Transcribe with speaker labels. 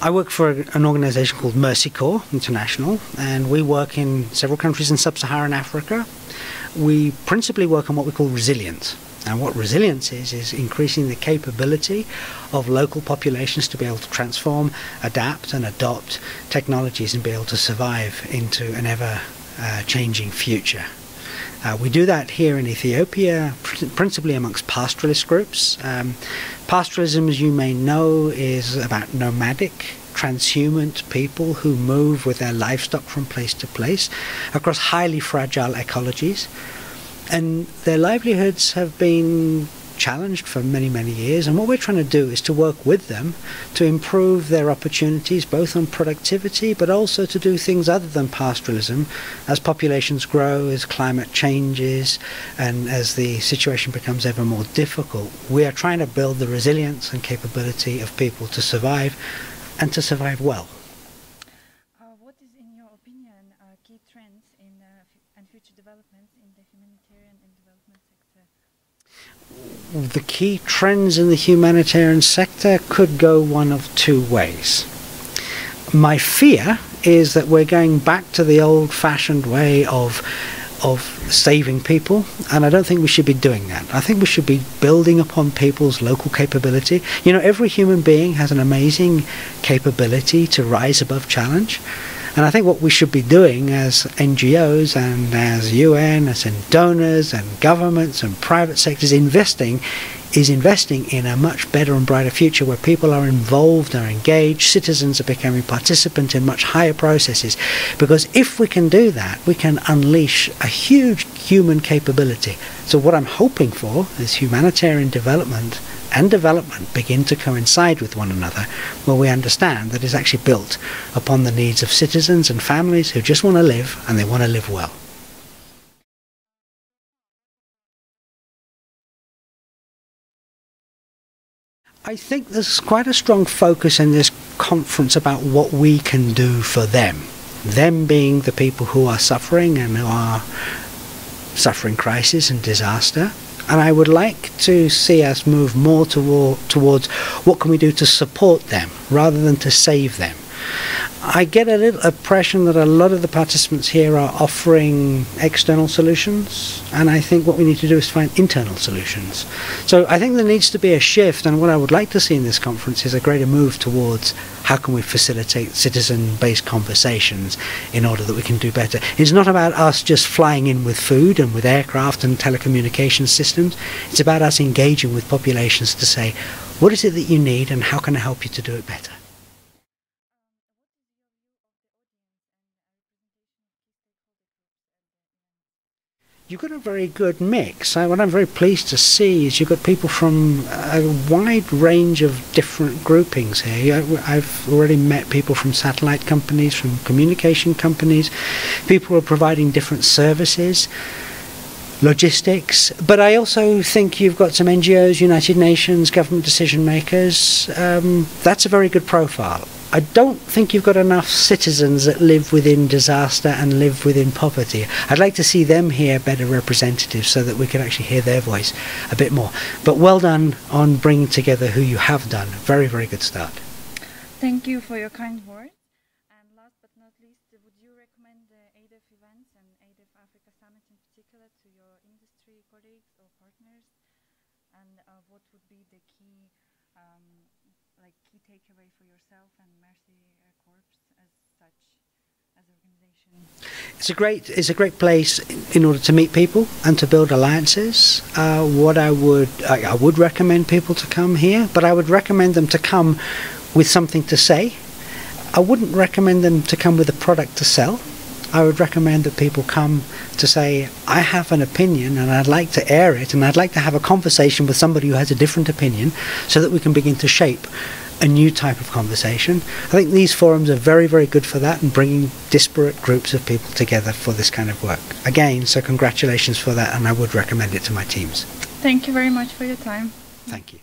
Speaker 1: I work for an organisation called Mercy Corps International, and we work in several countries in sub-Saharan Africa. We principally work on what we call resilience. And what resilience is increasing the capability of local populations to be able to transform, adapt and adopt technologies and be able to survive into an ever-changing future. We do that here in Ethiopia, principally amongst pastoralist groups. Pastoralism, as you may know, is about nomadic, transhumant people who move with their livestock from place to place across highly fragile ecologies. And their livelihoods have been challenged for many, many years, and what we're trying to do is to work with them to improve their opportunities, both on productivity, but also to do things other than pastoralism as populations grow, as climate changes, and as the situation becomes ever more difficult. We are trying to build the resilience and capability of people to survive, and to survive well.
Speaker 2: What is, in your opinion, key trends and future developments in the humanitarian and development sector?
Speaker 1: The key trends in the humanitarian sector could go one of two ways. My fear is that we're going back to the old-fashioned way of saving people, and I don't think we should be doing that. I think we should be building upon people's local capability. You know, every human being has an amazing capability to rise above challenge. And I think what we should be doing as NGOs and as UN, as in donors and governments and private sectors investing in a much better and brighter future where people are involved, are engaged, citizens are becoming participants in much higher processes. Because if we can do that, we can unleash a huge human capability. So what I'm hoping for is humanitarian development and development begin to coincide with one another, where we understand that it's actually built upon the needs of citizens and families who just want to live, and they want to live well. I think there's quite a strong focus in this conference about what we can do for them. Them being the people who are suffering and who are suffering crisis and disaster. And I would like to see us move more towards what can we do to support them rather than to save them. I get a little impression that a lot of the participants here are offering external solutions, and I think what we need to do is find internal solutions. So I think there needs to be a shift, and what I would like to see in this conference is a greater move towards how can we facilitate citizen-based conversations in order that we can do better. It's not about us just flying in with food and with aircraft and telecommunications systems. It's about us engaging with populations to say, what is it that you need and how can I help you to do it better? You've got a very good mix. What I'm very pleased to see is you've got people from a wide range of different groupings here. I've already met people from satellite companies, from communication companies, people who are providing different services, logistics, but I also think you've got some NGOs, United Nations, government decision makers. That's a very good profile. I don't think you've got enough citizens that live within disaster and live within poverty. I'd like to see them here better representatives so that we can actually hear their voice a bit more. But well done on bringing together who you have done. Very, very good start.
Speaker 2: Thank you for your kind words. And last but not least, would you recommend the AIDF events and AIDF Africa Summit in particular to your industry colleagues or partners? And what would be the key key takeaway for yourself and Mercy Corps as such, as an organization?
Speaker 1: It's a great place in order to meet people and to build alliances. What I would recommend people to come here, but I would recommend them to come with something to say. I wouldn't recommend them to come with a product to sell. I would recommend that people come to say, I have an opinion and I'd like to air it, and I'd like to have a conversation with somebody who has a different opinion so that we can begin to shape a new type of conversation. I think these forums are very, very good for that and bringing disparate groups of people together for this kind of work. Again, so congratulations for that, and I would recommend it to my teams.
Speaker 2: Thank you very much for your time.
Speaker 1: Thank you.